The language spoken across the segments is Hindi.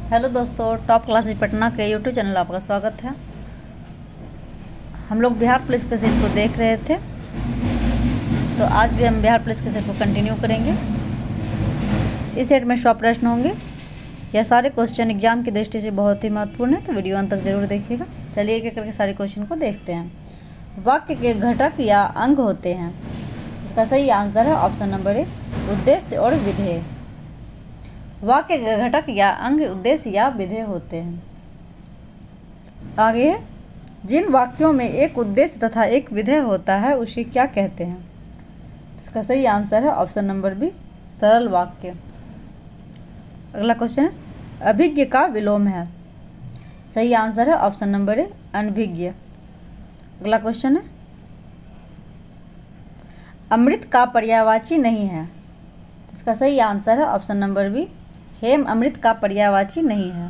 हेलो दोस्तों, टॉप क्लासेस पटना के यूट्यूब चैनल आपका स्वागत है। हम लोग बिहार पुलिस के सेट को देख रहे थे, तो आज भी हम बिहार पुलिस के सेट को कंटिन्यू करेंगे। इस सेट में 100 प्रश्न होंगे। यह सारे क्वेश्चन एग्जाम की दृष्टि से बहुत ही महत्वपूर्ण है, तो वीडियो अंत तक जरूर देखिएगा। चलिए एक एक करके सारे क्वेश्चन को देखते हैं। वाक्य के घटक या अंग होते हैं। इसका सही आंसर है ऑप्शन नंबर ए, उद्देश्य और विधेय। वाक्य के घटक या अंग उद्देश्य या विधेय होते हैं। आगे, जिन वाक्यों में एक उद्देश्य तथा एक विधेय होता है उसे क्या कहते हैं? इसका सही आंसर है ऑप्शन नंबर बी, सरल वाक्य। अगला क्वेश्चन है, अभिज्ञ का विलोम है। सही आंसर है ऑप्शन नंबर ए, अनभिज्ञ। अगला क्वेश्चन है, अमृत का पर्यायवाची नहीं है। इसका सही आंसर है ऑप्शन नंबर बी, हेम अमृत का पर्यायवाची नहीं है।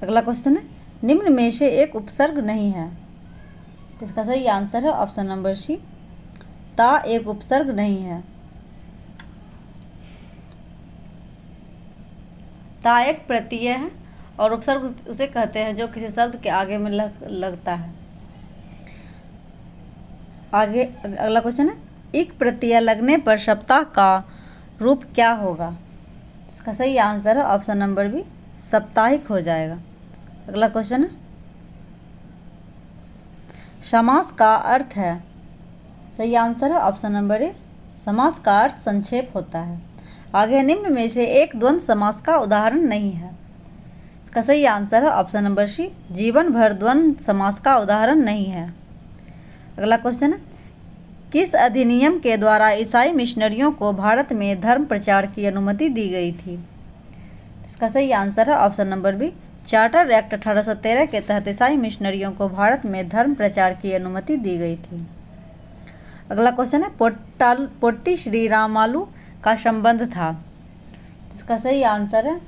अगला क्वेश्चन है, निम्न में से एक उपसर्ग नहीं है। इसका सही आंसर है ऑप्शन नंबर सी, ता एक उपसर्ग नहीं है। ता एक प्रत्यय है और उपसर्ग उसे कहते हैं जो किसी शब्द के आगे में लगता है। आगे अगला क्वेश्चन है, एक प्रत्यय लगने पर सप्ताह का रूप क्या होगा? इसका सही आंसर है ऑप्शन नंबर बी, साप्ताहिक हो जाएगा। अगला क्वेश्चन है, समास का अर्थ है। सही आंसर है ऑप्शन नंबर ए, समास का अर्थ संक्षेप होता है। आगे, निम्न में से एक द्वंद्व समास का उदाहरण नहीं है। इसका सही आंसर है ऑप्शन नंबर सी, जीवन भर द्वंद्व समास का उदाहरण नहीं है। अगला क्वेश्चन है, किस अधिनियम के द्वारा ईसाई मिशनरियों को भारत में धर्म प्रचार की अनुमति दी गई थी? इसका सही आंसर है option number B, charter act 1813 के तहत ईसाई मिशनरियों को भारत में धर्म प्रचार की अनुमति दी गई थी। अगला क्वेश्चन है, पोट्टी श्री रामालू का संबंध था। इसका सही आंसर है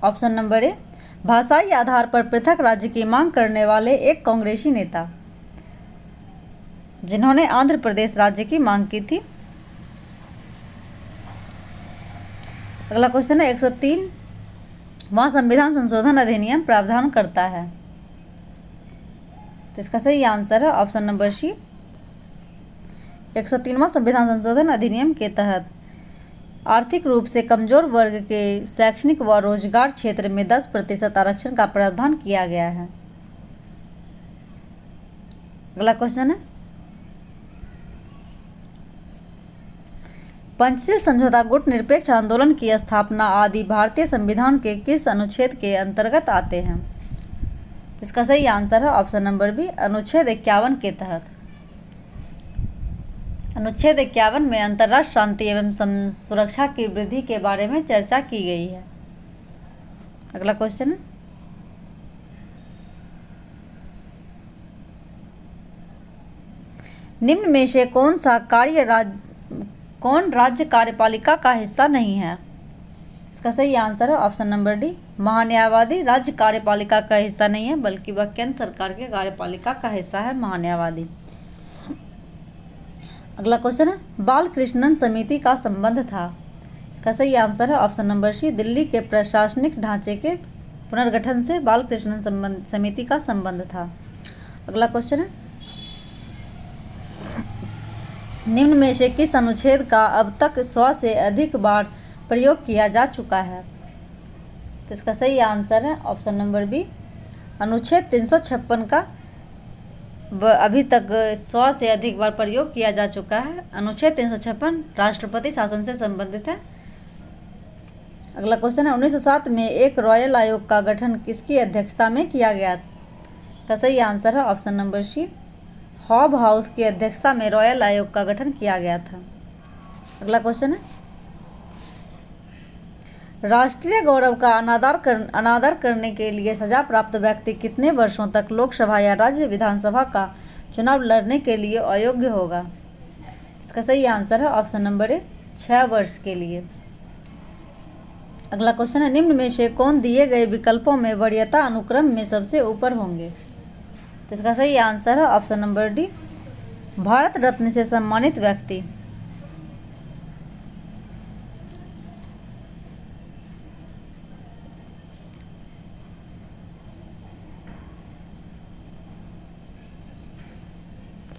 ऑप्शन नंबर ए, भाषाई आधार पर पृथक राज्य की मांग करने वाले एक कांग्रेसी नेता जिन्होंने आंध्र प्रदेश राज्य की मांग की थी। अगला क्वेश्चन है, 103वां संविधान संशोधन अधिनियम प्रावधान करता है। तो इसका सही आंसर है ऑप्शन नंबर सी, 103वां संविधान संशोधन अधिनियम के तहत आर्थिक रूप से कमजोर वर्ग के शैक्षणिक व रोजगार क्षेत्र में 10% आरक्षण का प्रावधान किया गया है। अगला क्वेश्चन है, पंचशील समझौता गुट निरपेक्ष आंदोलन की स्थापना आदि भारतीय संविधान के किस अनुच्छेद के अंतर्गत आते हैं? इसका सही आंसर है ऑप्शन नंबर बी, अनुच्छेद 51 के तहत। अनुच्छेद 51 में अंतर्राष्ट्रीय शांति एवं सुरक्षा की वृद्धि के बारे में चर्चा की गई है। अगला क्वेश्चन है, निम्न में से कौन राज्य कार्यपालिका का हिस्सा नहीं है? इसका सही आंसर है ऑप्शन नंबर डी, महान्यायवादी राज्य कार्यपालिका का हिस्सा नहीं है, बल्कि वह केंद्र सरकार के कार्यपालिका का हिस्सा है, महान्यायवादी। अगला क्वेश्चन है, बाल कृष्णन समिति का संबंध था। इसका सही आंसर है ऑप्शन नंबर सी, दिल्ली के प्रशासनिक ढांचे के पुनर्गठन से बाल कृष्णन समिति का संबंध था। अगला क्वेश्चन है, निम्न में से किस अनुच्छेद का अब तक 100 से अधिक बार प्रयोग किया जा चुका है? तो इसका सही आंसर है ऑप्शन नंबर बी, अनुच्छेद 356 का अभी तक 100 से अधिक बार प्रयोग किया जा चुका है। अनुच्छेद 356 राष्ट्रपति शासन से संबंधित है। अगला क्वेश्चन है, 1907 में एक रॉयल आयोग का गठन किसकी अध्यक्षता में किया गया? का सही आंसर है option number C, Hobhouse की अध्यक्षता में रॉयल आयोग का गठन किया गया था। अगला क्वेश्चन है, राष्ट्रीय गौरव का अनादर करने के लिए सजा प्राप्त व्यक्ति कितने वर्षों तक लोकसभा या राज्य विधानसभा का चुनाव लड़ने के लिए अयोग्य होगा? इसका सही आंसर है ऑप्शन नंबर ए, 6 वर्ष के लिए। अगला क्वेश्चन है, निम्न में से कौन दिए गए विकल्पों में वरीयता अनुक्रम में सबसे ऊपर होंगे? तो इसका सही आंसर है option number D, Bharat Ratna से सम्मानित व्यक्ति।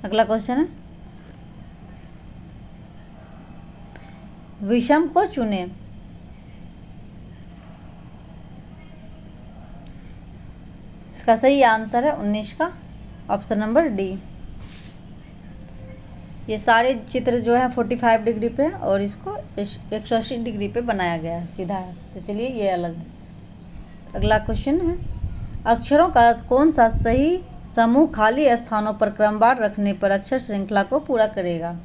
अगला क्वेश्चन है, विषम को चुने। इसका सही आंसर है 19 का ऑप्शन नंबर डी। ये सारे चित्र जो है 45 डिग्री पे है और इसको 180 डिग्री पे बनाया गया है, सीधा है, इसलिए ये अलग है। अगला क्वेश्चन है, अक्षरों का कौन सा सही समूह खाली स्थानों पर क्रमवार रखने पर अक्षर श्रृंखला को पूरा करेगा।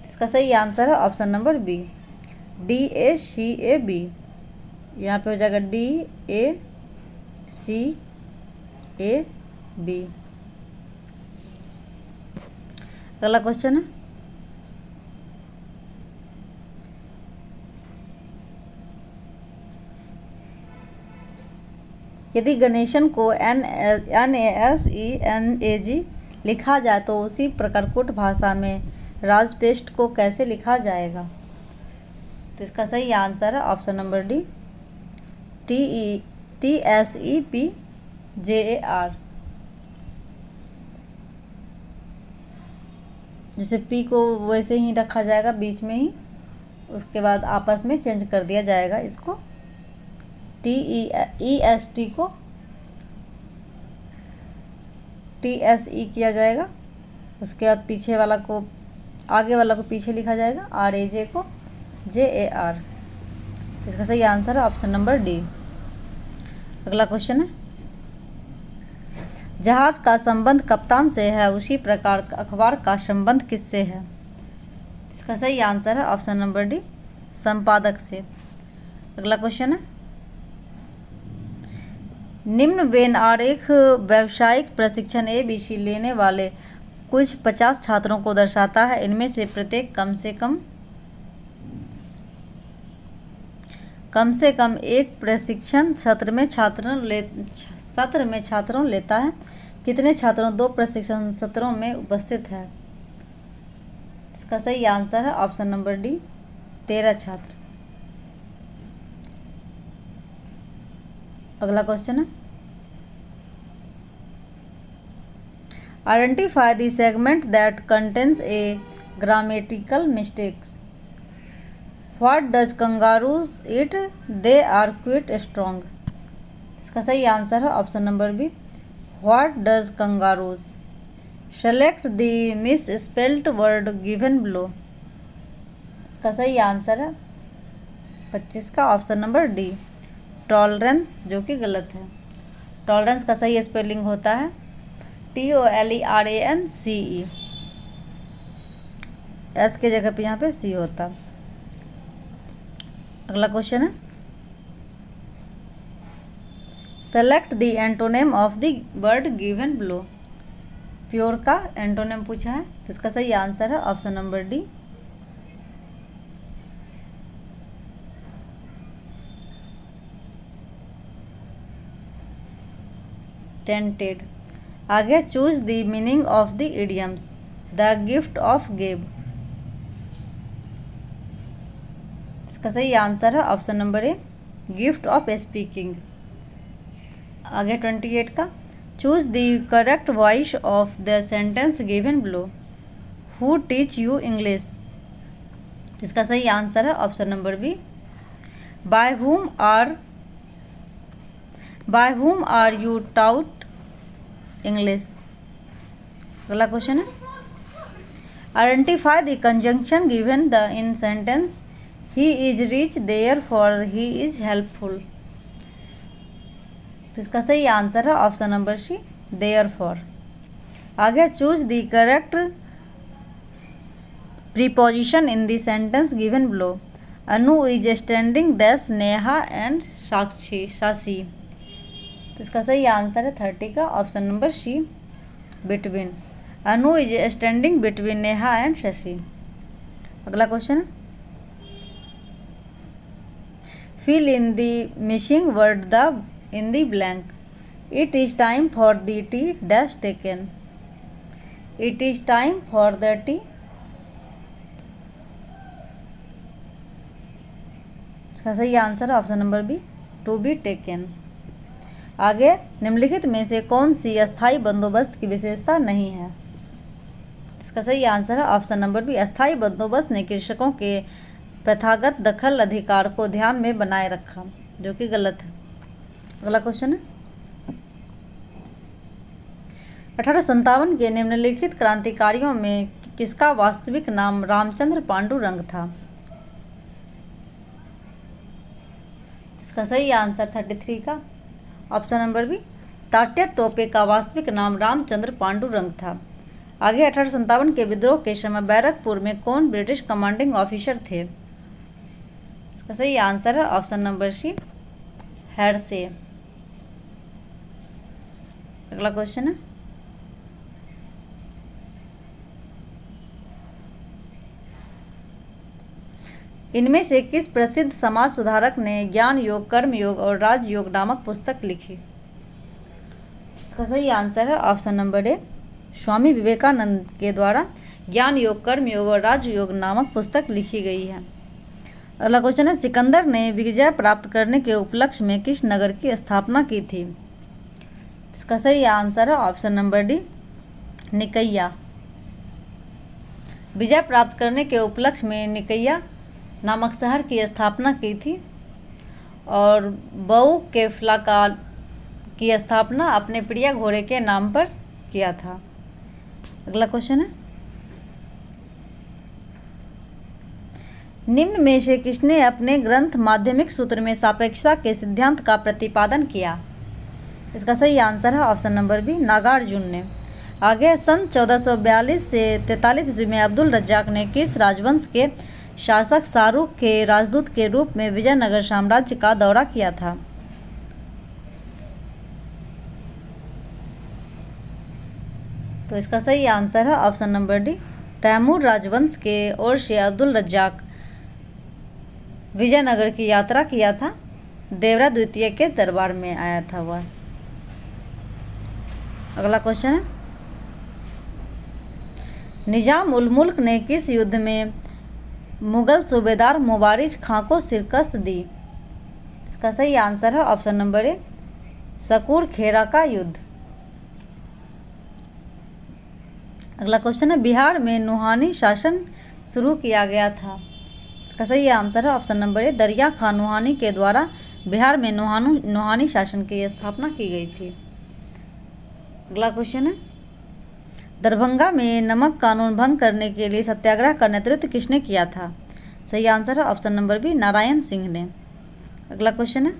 इसका सही आंसर है ऑप्शन नंबर बी, DACAB। यहाँ पे हो जाएगा DACAB। अगला क्वेश्चन है, यदि गणेशन को NASENAG लिखा जाए तो उसी प्रकारकोट भाषा में राजपेस्ट को कैसे लिखा जाएगा। तो इसका सही आंसर है ऑप्शन नंबर डी, TSEPJAR। जैसे पी को वैसे ही रखा जाएगा बीच में ही, उसके बाद आपस में चेंज कर दिया जाएगा, इसको TEST को TSE किया जाएगा, उसके बाद पीछे वाला को आगे वाला को पीछे लिखा जाएगा, RAJ को JAR। तो इसका सही आंसर है ऑप्शन नंबर डी। अगला क्वेश्चन है, जहाज का संबंध कप्तान से है उसी प्रकार अखबार का संबंध किससे है। इसका सही आंसर है ऑप्शन नंबर डी, संपादक से। अगला क्वेश्चन है, निम्न वेन आरेख व्यावसायिक प्रशिक्षण ABC लेने वाले कुछ 50 छात्रों को दर्शाता है। इनमें से प्रत्येक कम से कम एक प्रशिक्षण सत्र में छात्रों लेता है। कितने छात्रों 2 प्रशिक्षण सत्रों में उपस्थित है। इसका सही आंसर है ऑप्शन नंबर डी, 13 छात्र। अगला क्वेश्चन है, identify the segment that contains a grammatical mistakes. What does kangaroos eat, they are quite strong. इसका सही आंसर है option number B, what does kangaroos. Select the miss spelt word given below. इसका सही आंसर है 25 का ऑप्शन नंबर डी, टॉलरेंस, जो कि गलत है। टॉलरेंस का सही स्पेलिंग होता है TOLERANCE, S के जगह पे यहाँ पे C होता। अगला क्वेश्चन है, select the antonym of the word given below. Pure का एंटोनेम पूछा है, तो इसका सही आंसर है ऑप्शन नंबर डी, टेंटेड। आगे, choose the meaning of the idioms, the gift of gab. इसका सही आंसर है option number A, gift of speaking. आगे 28 का, choose the correct voice of the sentence given below. Who teach you English. इसका सही आंसर है option number B, bye whom are you taught English। अगला क्वेश्चन है, identify the conjunction given the in sentence he is rich therefore he is helpful. तो इसका सही आंसर है ऑप्शन नंबर सी, देयरफॉर। आगे, choose the correct preposition in the sentence given below. Anu is standing dash Neha and Sakshi. तो इसका सही आंसर है 30 का option number C, between. Anu is standing between Neha and Shashi. अगला क्वेश्चन है, fill in the missing word the in the blank. It is time for the tea dash taken. It is time for the tea. इसका सही आंसर है option number B, to be taken. आगे, निम्नलिखित में से कौन सी अस्थायी बंदोबस्त की विशेषता नहीं है। इसका सही आंसर है ऑप्शन नंबर बी, अस्थायी बंदोबस्त ने कृषकों के प्रथागत दखल अधिकार को ध्यान में बनाए रखा, जो कि गलत है। अगला क्वेश्चन है, 1857 के निम्नलिखित क्रांतिकारियों में किसका वास्तविक नाम रामचंद्र पांडुरंग था? इसका सही आंसर 33 का option number B, Tatya Tope का वास्तविक नाम रामचंद्र पांडुरंग था। आगे 1857 के विद्रोह के समय बैरकपुर में कौन ब्रिटिश कमांडिंग ऑफिसर थे? इसका सही आंसर है ऑप्शन नंबर सी, हेडसे। अगला क्वेश्चन है, इनमें से किस प्रसिद्ध समाज सुधारक ने ज्ञान योग, कर्म योग और राजयोग नामक पुस्तक लिखी? इसका सही आंसर है ऑप्शन नंबर ए, स्वामी विवेकानंद के द्वारा ज्ञान योग, कर्म योग और राजयोग नामक पुस्तक लिखी गई है। अगला क्वेश्चन है, सिकंदर ने विजय प्राप्त करने के उपलक्ष्य में किस नगर की स्थापना की थी? इसका सही आंसर है ऑप्शन नंबर डी, निकैया। विजय प्राप्त करने के उपलक्ष्य में निकैया नामक शहर की स्थापना की थी और बऊ केफला की स्थापना अपने प्रिय घोड़े के नाम पर किया था। अगला क्वेश्चन है, निम्न में से किसने अपने ग्रंथ माध्यमिक सूत्र में सापेक्षता के सिद्धांत का प्रतिपादन किया? इसका सही आंसर है ऑप्शन नंबर बी, नागार्जुन ने। आगे सन 1442 से 43 ईस्वी में अब्दुल रज्जाक ने किस राजवंश के शासक शाहरुख के राजदूत के रूप में विजयनगर साम्राज्य का दौरा किया था? तो इसका सही आंसर है ऑप्शन नंबर डी, तैमूर राजवंश के ओर से अब्दुल रज्जाक विजयनगर की यात्रा किया था, देवरा द्वितीय के दरबार में आया था वह। अगला क्वेश्चन है, निजाम उल मुल्क ने किस युद्ध में मुगल सूबेदार मुबारिज खां को शिकस्त दी? इसका सही आंसर है ऑप्शन नंबर ए, सकूर खेरा का युद्ध। अगला क्वेश्चन है, बिहार में नुहानी शासन शुरू किया गया था? इसका सही आंसर है ऑप्शन नंबर ए, दरिया खां नुहानी के द्वारा बिहार में नुहानी शासन की स्थापना की गई थी। अगला क्वेश्चन है, दरभंगा में नमक कानून भंग करने के लिए सत्याग्रह का नेतृत्व किसने किया था? सही आंसर है option number B, Narayan Singh ने। अगला क्वेश्चन है,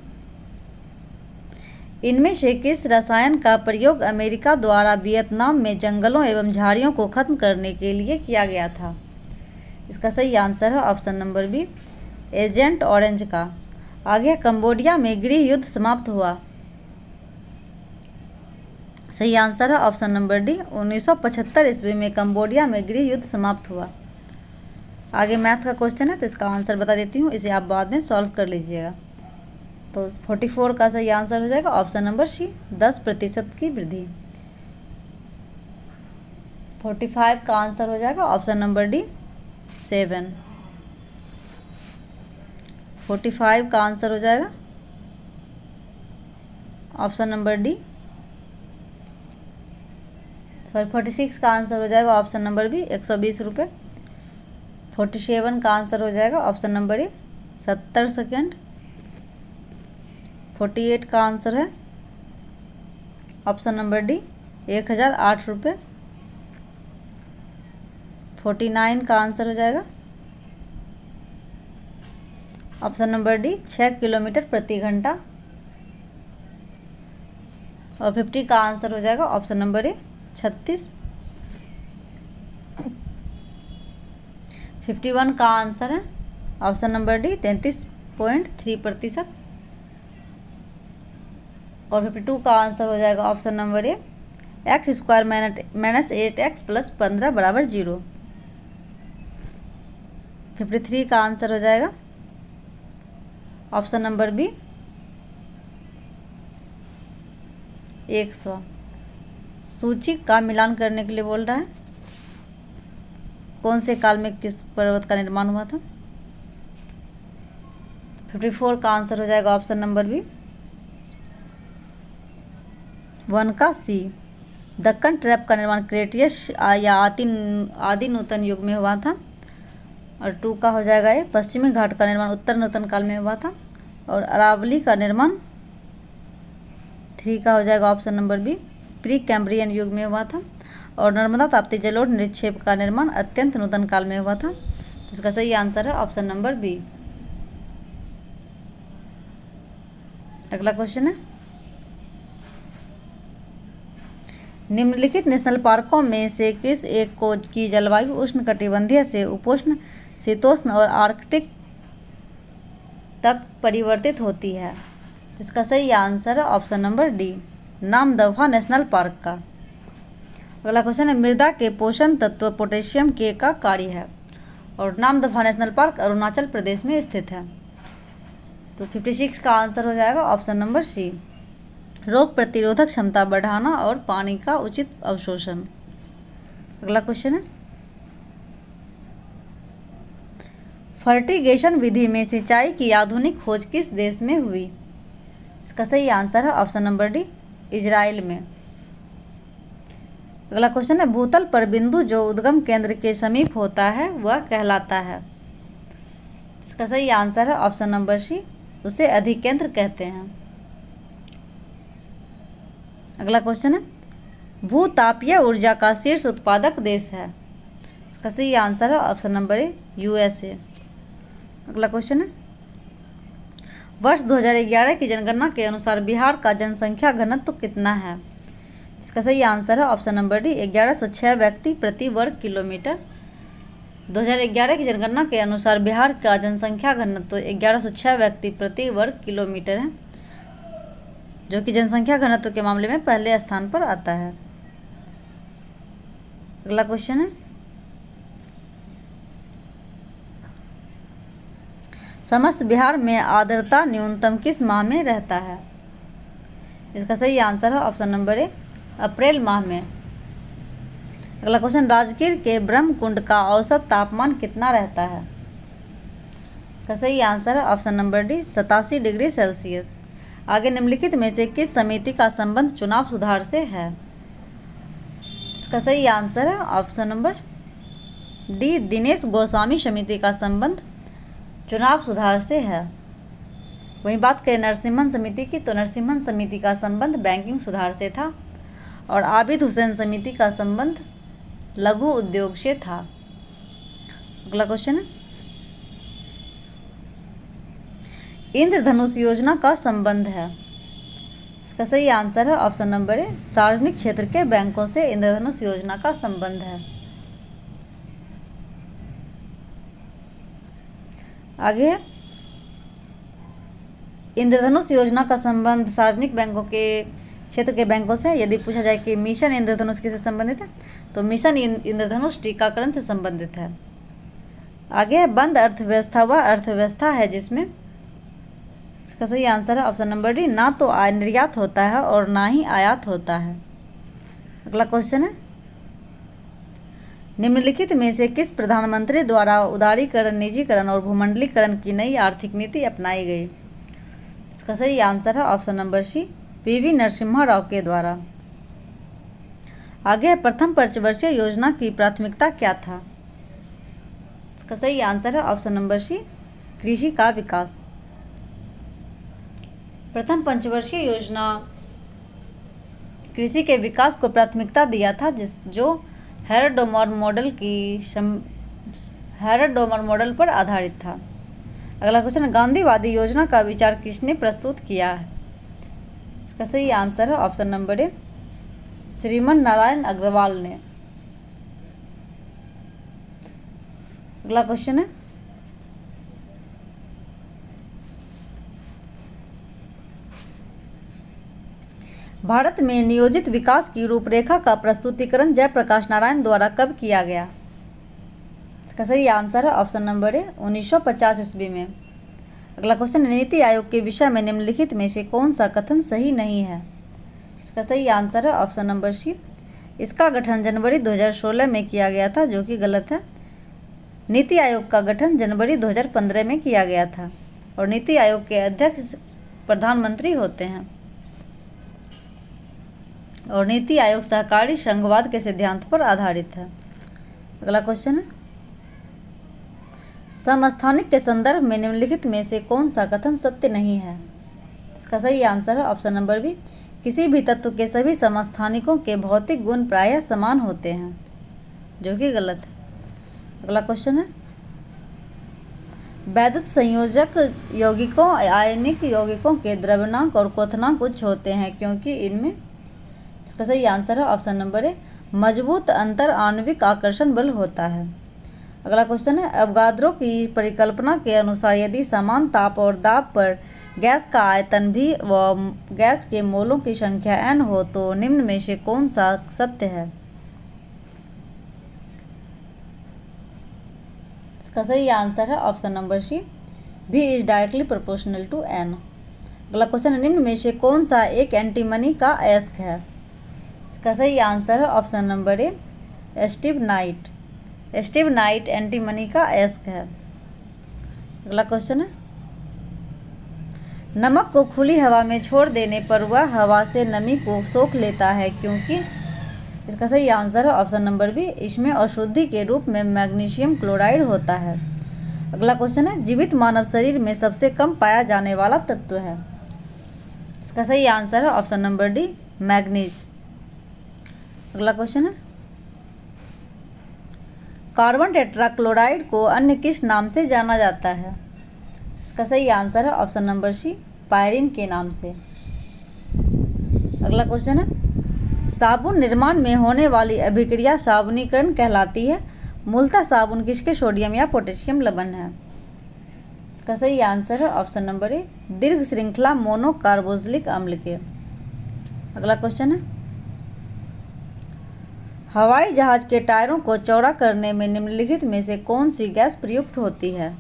इनमें से किस रसायन का प्रयोग अमेरिका द्वारा वियतनाम में जंगलों एवं झाड़ियों को खत्म करने के लिए किया गया था? इसका सही आंसर है option number B, Agent Orange का। आगे कंबोडिया में गृह युद्ध समाप्त हुआ? सही आंसर है ऑप्शन नंबर डी, 1975 ईस्वी में कंबोडिया में गृह युद्ध समाप्त हुआ। आगे मैथ का क्वेश्चन है, तो इसका आंसर बता देती हूँ, इसे आप बाद में सॉल्व कर लीजिएगा। तो 44 का सही आंसर हो जाएगा ऑप्शन नंबर सी, 10% की वृद्धि। 45 का आंसर हो जाएगा ऑप्शन नंबर डी, 7। 45 का आंसर हो जाएगा ऑप्शन नंबर डी। 46 का आंसर हो जाएगा ऑप्शन नंबर बी, 120 रुपये। 47 का आंसर हो जाएगा ऑप्शन नंबर ए, 70 सेकेंड। 48 का आंसर है ऑप्शन नंबर डी, 1008 रुपये। 49 का आंसर हो जाएगा ऑप्शन नंबर डी, 6 किलोमीटर प्रति घंटा। और 50 का आंसर हो जाएगा ऑप्शन नंबर ए, 36। 51 का आंसर है ऑप्शन नंबर डी, 33.3%। और 52 का आंसर हो जाएगा ऑप्शन नंबर ए, x² - 8x + 15 = 0। 53 का आंसर हो जाएगा ऑप्शन नंबर बी, 100। सूची का मिलान करने के लिए बोल रहा है, कौन से काल में किस पर्वत का निर्माण हुआ था? 54 का आंसर हो जाएगा ऑप्शन नंबर बी, 1 का सी। दक्कन ट्रैप का निर्माण क्रेटियस या आदि नूतन युग में हुआ था। और 2 का हो जाएगा ये। पश्चिमी घाट का निर्माण उत्तर नूतन काल में हुआ था। और अरावली का निर्माण 3 का हो जाएगा option number B, pre Cambrian युग में हुआ था। और नर्मदा ताप्ती जलोढ़ निक्षेप का निर्माण अत्यंत नूतन काल में हुआ था। तो इसका सही आंसर है ऑप्शन नंबर बी। अगला क्वेश्चन है, निम्नलिखित नेशनल पार्कों में से किस एक को की जलवायु उष्णकटिबंधीय से उपोष्ण, शीतोष्ण और आर्कटिक तक परिवर्तित होती है? इसका सही आंसर है option number D, Namdapha national park का। अगला क्वेश्चन है, मृदा के पोषण तत्व पोटेशियम के का कार्य है? और नामदफा नेशनल पार्क अरुणाचल प्रदेश में स्थित है। तो 56 का आंसर हो जाएगा ऑप्शन नंबर सी, रोग प्रतिरोधक क्षमता बढ़ाना और पानी का उचित अवशोषण। अगला क्वेश्चन है, फर्टिगेशन विधि में सिंचाई की आधुनिक खोज किस देश में हुई? इसका सही आंसर है ऑप्शन नंबर डी, इजराइल में। अगला क्वेश्चन है, भूतल पर बिंदु जो उद्गम केंद्र के समीप होता है वह कहलाता है? इसका सही आंसर है ऑप्शन नंबर सी, उसे अधिकेंद्र कहते हैं। अगला क्वेश्चन है, भूतापीय ऊर्जा का शीर्ष उत्पादक देश है? इसका सही आंसर है ऑप्शन नंबर ए, यूएसए। अगला क्वेश्चन है, वर्ष 2011 की जनगणना के अनुसार बिहार का जनसंख्या घनत्व कितना है? इसका सही आंसर है ऑप्शन नंबर डी, 1106 व्यक्ति प्रति वर्ग किलोमीटर। 2011 की जनगणना के अनुसार बिहार का जनसंख्या घनत्व 1106 व्यक्ति प्रति वर्ग किलोमीटर है, जो कि जनसंख्या घनत्व के मामले में पहले स्थान पर आता है। अगला क्वेश्चन है, समस्त बिहार में आर्द्रता न्यूनतम किस माह में रहता है? इसका सही आंसर है ऑप्शन नंबर ए, अप्रैल माह में। अगला क्वेश्चन, राजगीर के ब्रह्मकुंड का औसत तापमान कितना रहता है? इसका सही आंसर है option number D, 87 degree Celsius. आगे निम्नलिखित में से किस समिति का संबंध चुनाव सुधार से है? इसका सही आंसर है option number D, Dinesh Goswami समिति का संबंध चुनाव सुधार से है। वहीं बात करें नरसिम्हन समिति की, तो नरसिम्हन समिति का संबंध बैंकिंग सुधार से था। और आबिद हुसैन समिति का संबंध लघु उद्योग से था। अगला क्वेश्चन है, इंद्रधनुष योजना का संबंध है? इसका सही आंसर है ऑप्शन नंबर ए, सार्वजनिक क्षेत्र के बैंकों से इंद्रधनुष योजना का संबंध है। आगे है, इंद्रधनुष योजना का संबंध सार्वजनिक बैंकों के क्षेत्र के बैंकों से। यदि पूछा जाए कि मिशन इंद्रधनुष किससे संबंधित है, तो मिशन इंद्रधनुष टीकाकरण से संबंधित है। आगे है, बंद अर्थव्यवस्था वह अर्थव्यवस्था है जिसमें, इसका सही आंसर है ऑप्शन नंबर डी, ना तो निर्यात होता है और ना ही आयात होता है। अगला क्वेश्चन है, निम्नलिखित में से किस प्रधानमंत्री द्वारा उदारीकरण, निजीकरण और भूमंडलीकरण की नई आर्थिक नीति अपनाई गई? इसका सही आंसर है option number C, PV Narasimha Rao के द्वारा। आगे प्रथम पंचवर्षीय योजना की प्राथमिकता क्या था? इसका सही आंसर है ऑप्शन नंबर सी, कृषि का विकास। प्रथम पंचवर्षीय योजना कृषि के विकास को प्राथमिकता दिया था, जो हेरोडोमर मॉडल पर आधारित था। अगला क्वेश्चन, गांधीवादी योजना का विचार किसने प्रस्तुत किया है? इसका सही आंसर है ऑप्शन नंबर ए, श्रीमन नारायण अग्रवाल ने। अगला क्वेश्चन है, भारत में नियोजित विकास की रूपरेखा का प्रस्तुतिकरण जयप्रकाश नारायण द्वारा कब किया गया? इसका सही आंसर है ऑप्शन नंबर ए, 1950 ईस्वी में। अगला क्वेश्चन, नीति आयोग के विषय में निम्नलिखित में से कौन सा कथन सही नहीं है? इसका सही आंसर है ऑप्शन नंबर सी, इसका गठन जनवरी 2016 में किया गया था, जो कि गलत है। नीति आयोग का गठन जनवरी 2015 में किया गया था और नीति आयोग के अध्यक्ष प्रधानमंत्री होते हैं। और नीति आयोग सहकारी संघवाद के सिद्धांत पर आधारित है। अगला क्वेश्चन है, समस्थानिक के संदर्भ में निम्नलिखित में से कौन सा कथन सत्य नहीं है? इसका सही आंसर है ऑप्शन नंबर बी, किसी भी तत्व के सभी समस्थानिकों के भौतिक गुण प्रायः समान होते हैं, जो कि गलत है। अगला क्वेश्चन है, वैद्युत संयोजक यौगिकों आयनिक यौगिकों के द्रव्यनांक और क्वथनांक उच्च होते हैं क्योंकि इनमें, इसका सही आंसर है ऑप्शन नंबर ए, मजबूत अंतर आणविक आकर्षण बल होता है। अगला क्वेश्चन है, अवगाद्रो की परिकल्पना के अनुसार यदि समान ताप और दाब पर गैस का आयतन भी व गैस के मोलों की संख्या n हो तो निम्न में से कौन सा सत्य है? इसका सही आंसर है option number C, v is directly proportional to n। अगला क्वेश्चन है, निम्न में से कौन सा एक एंटीमनी का अयस्क है? इसका सही आंसर है ऑप्शन नंबर ए, स्टिबनाइट। स्टिबनाइट एंटीमनी का अयस्क है। अगला क्वेश्चन है, नमक को खुली हवा में छोड़ देने पर वह हवा से नमी को सोख लेता है क्योंकि, इसका सही आंसर है ऑप्शन नंबर बी, इसमें अशुद्धि के रूप में मैग्नीशियम क्लोराइड होता है। अगला क्वेश्चन है, जीवित मानव शरीर में सबसे कम पाया जाने वाला तत्व है? इसका सही आंसर है ऑप्शन नंबर डी, मैग्नीज। अगला क्वेश्चन है, कार्बन टेट्राक्लोराइड को अन्य किस नाम से जाना जाता है? इसका सही आंसर है ऑप्शन नंबर सी, पायरीन के नाम से। अगला क्वेश्चन है, साबुन निर्माण में होने वाली अभिक्रिया साबुनीकरण कहलाती है। मूलतः साबुन किसके सोडियम या पोटेशियम लवण है? इसका सही आंसर है ऑप्शन नंबर ए, दीर्घ श्रृंखला मोनोकार्बोक्सिलिक अम्ल के। अगला क्वेश्चन है, हवाई जहाज के टायरों को चौड़ा करने में निम्नलिखित में से कौन सी गैस प्रयुक्त होती है?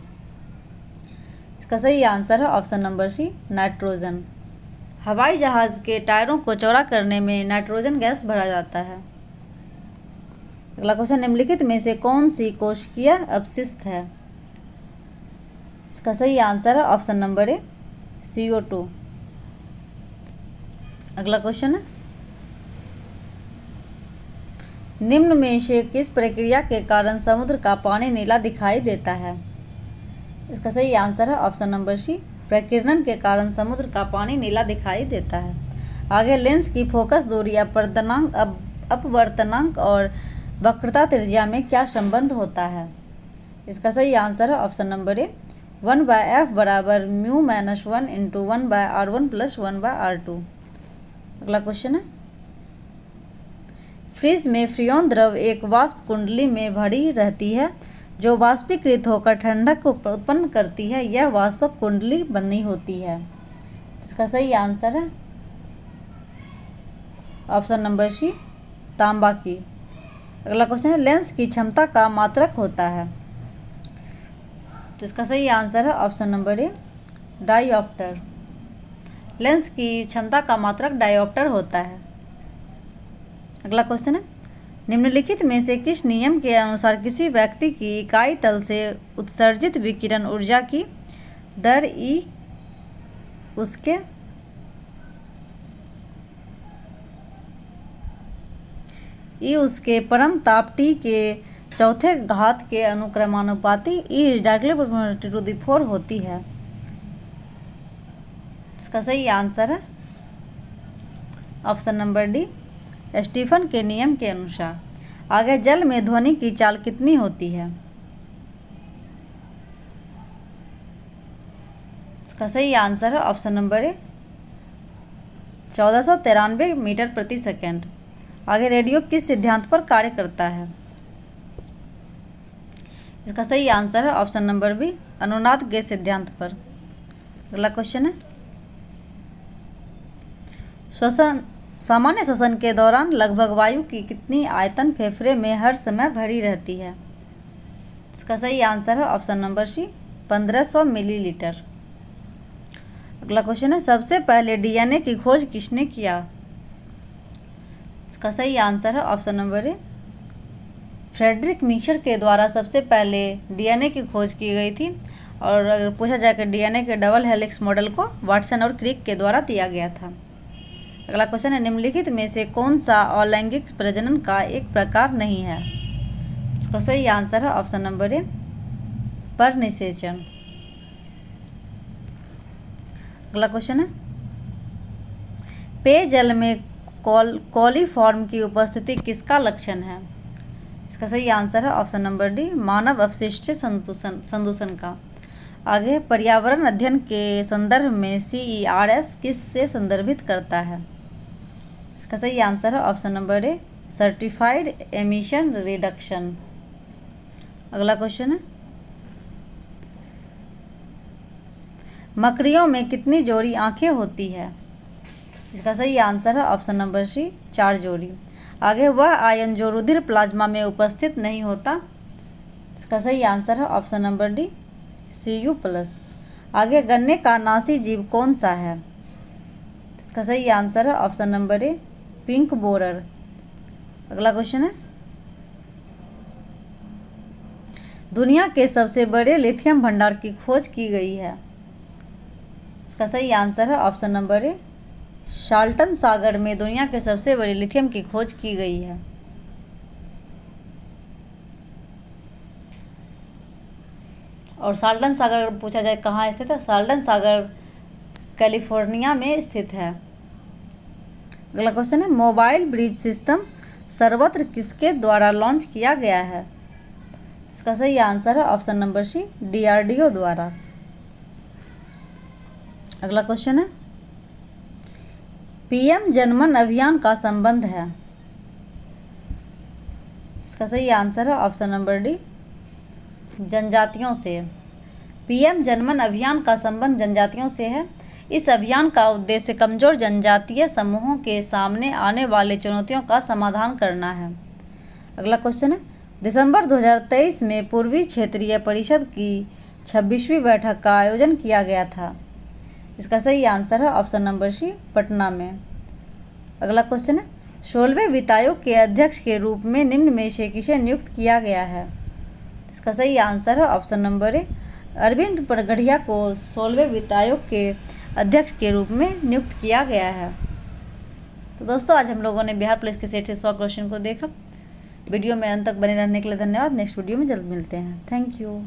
इसका सही आंसर है ऑप्शन नंबर सी, नाइट्रोजन। हवाई जहाज के टायरों को चौड़ा करने में नाइट्रोजन गैस भरा जाता है। अगला क्वेश्चन, निम्नलिखित में से कौन सी कोशिकीय अपशिष्ट है? इसका सही आंसर है ऑप्शन नंबर ए, CO2। अगला क्वेश्चन है, निम्न में से किस प्रक्रिया के कारण समुद्र का पानी नीला दिखाई देता है? इसका सही आंसर है ऑप्शन नंबर सी, प्रकीर्णन के कारण समुद्र का पानी नीला दिखाई देता है। आगे, लेंस की फोकस दूरी अपवर्तनांक और वक्रता त्रिज्या में क्या संबंध होता है? इसका सही आंसर है ऑप्शन नंबर ए, 1/f बराबर μ-1 इंटू 1/r1 प्लस 1/r2। अगला क्वेश्चन है, फ्रिज में फ्रियोन द्रव एक वाष्प कुंडली में भरी रहती है जो वाष्पीकृत होकर ठंडक को उत्पन्न करती है। यह वाष्प कुंडली बनी होती है। इसका सही आंसर है ऑप्शन नंबर सी, तांबा की। अगला क्वेश्चन है, लेंस की क्षमता का मात्रक होता है? तो इसका सही आंसर है ऑप्शन नंबर ए, डायोप्टर। लेंस की क्षमता का मात्रक डायोप्टर होता है। अगला क्वेश्चन है, निम्नलिखित में से किस नियम के अनुसार किसी व्यक्ति की इकाई तल से उत्सर्जित विकिरण ऊर्जा की दर ई उसके परम ताप T के चौथे घात के अनुक्रमानुपाती E⁻⁴ होती है? इसका सही आंसर है ऑप्शन नंबर डी, स्टीफन के नियम के अनुसार। आगे, जल में ध्वनि की चाल कितनी होती है? इसका सही आंसर है ऑप्शन नंबर ए, 1493 मीटर प्रति सेकंड। आगे, रेडियो किस सिद्धांत पर कार्य करता है? इसका सही आंसर है ऑप्शन नंबर बी, अनुनाद के सिद्धांत पर। अगला क्वेश्चन है, सामान्य श्वसन के दौरान लगभग वायु की कितनी आयतन फेफड़े में हर समय भरी रहती है? इसका सही आंसर है ऑप्शन नंबर सी, 1500 मिलीलीटर। अगला क्वेश्चन है, सबसे पहले DNA की खोज किसने किया? इसका सही आंसर है option number A, Friedrich Miescher के द्वारा सबसे पहले DNA की खोज की गई थी। और अगर पूछा जाए कि DNA के डबल हेलिक्स मॉडल को वाटसन और क्रिक के द्वारा दिया गया था। अगला क्वेश्चन है, निम्नलिखित में से कौन सा अलैंगिक प्रजनन का एक प्रकार नहीं है? इसका सही आंसर है ऑप्शन नंबर ए, परनिषेचन। अगला क्वेश्चन है, पेयजल में कॉलीफॉर्म की उपस्थिति किसका लक्षण है? इसका सही आंसर है ऑप्शन नंबर डी, मानव अपशिष्ट संदूषण का। आगे, पर्यावरण अध्ययन के संदर्भ में CERS किस से संदर्भित करता है? इसका सही आंसर है ऑप्शन नंबर ए, सर्टिफाइड एमिशन रिडक्शन। अगला क्वेश्चन है, मकड़ियों में कितनी जोड़ी आंखें होती है? इसका सही आंसर है ऑप्शन नंबर सी, 4 जोड़ी। आगे, वह आयन जो रुधिर प्लाज्मा में उपस्थित नहीं होता। इसका सही आंसर है ऑप्शन नंबर डी, Cu+। आगे, गन्ने का नासी जीव कौन सा है? इसका सही आंसर है ऑप्शन नंबर ए, पिंक बोरर। अगला क्वेश्चन है, दुनिया के सबसे बड़े लिथियम भंडार की खोज की गई है। इसका सही आंसर है ऑप्शन नंबर ए, साल्टन सागर में दुनिया के सबसे बड़े लिथियम की खोज की गई है। और साल्टन सागर पूछा जाए कहाँ स्थित है, साल्टन सागर कैलिफोर्निया में स्थित है। अगला क्वेश्चन है, मोबाइल ब्रिज सिस्टम सर्वत्र किसके द्वारा लॉन्च किया गया है? इसका सही आंसर है ऑप्शन नंबर सी, DRDO द्वारा। अगला क्वेश्चन है, PM जनमन अभियान का संबंध है? इसका सही आंसर है ऑप्शन नंबर डी, जनजातियों से। PM जनमन अभियान का संबंध जनजातियों से है। इस अभियान का उद्देश्य कमजोर जनजातीय समूहों के सामने आने वाले चुनौतियों का समाधान करना है। अगला क्वेश्चन है, दिसंबर 2023 में पूर्वी क्षेत्रीय परिषद की 26वीं बैठक का आयोजन किया गया था। इसका सही आंसर है ऑप्शन नंबर सी, पटना में। अगला क्वेश्चन है, 16वें वित्त आयोग के अध्यक्ष के रूप में निम्न में से किसे नियुक्त किया गया है? इसका सही आंसर है ऑप्शन नंबर ए, अरविंद परगढ़िया को 16वें वित्त आयोग के अध्यक्ष के रूप में नियुक्त किया गया है। तो दोस्तों, आज हम लोगों ने बिहार पुलिस के सेट से 100 क्वेश्चन को देखा। वीडियो में अंत तक बने रहने के लिए धन्यवाद। नेक्स्ट वीडियो में जल्द मिलते हैं। Thank you.